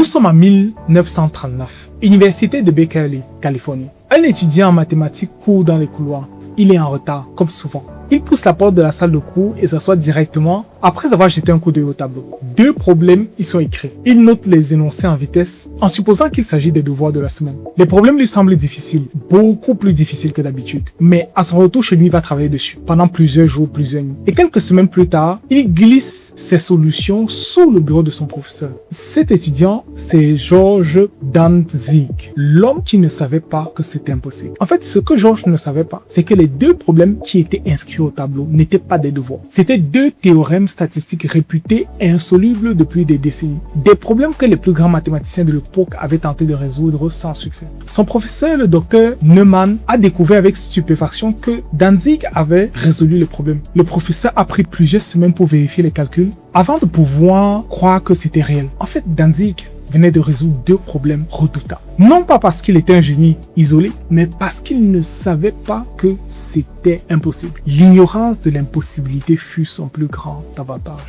Nous sommes en 1939, Université de Berkeley, Californie. Un étudiant en mathématiques court dans les couloirs. Il est en retard, comme souvent. Il pousse la porte de la salle de cours et s'assoit directement après avoir jeté un coup d'œil au tableau. 2 problèmes y sont écrits. Il note les énoncés en vitesse en supposant qu'il s'agit des devoirs de la semaine. Les problèmes lui semblent difficiles, beaucoup plus difficiles que d'habitude. Mais à son retour chez lui, il va travailler dessus pendant plusieurs jours, plusieurs nuits. Et quelques semaines plus tard, il glisse ses solutions sous le bureau de son professeur. Cet étudiant, c'est George Dantzig, l'homme qui ne savait pas que c'était impossible. En fait, ce que George ne savait pas, c'est que les 2 problèmes qui étaient inscrits au tableau n'étaient pas des devoirs. C'était 2 théorèmes statistiques réputés insolubles depuis des décennies. Des problèmes que les plus grands mathématiciens de l'époque avaient tenté de résoudre sans succès. Son professeur, le docteur Neumann, a découvert avec stupéfaction que Dantzig avait résolu le problème. Le professeur a pris plusieurs semaines pour vérifier les calculs avant de pouvoir croire que c'était réel. En fait, Dantzig venait de résoudre 2 problèmes redoutables. Non pas parce qu'il était un génie isolé, mais parce qu'il ne savait pas que c'était impossible. L'ignorance de l'impossibilité fut son plus grand avantage.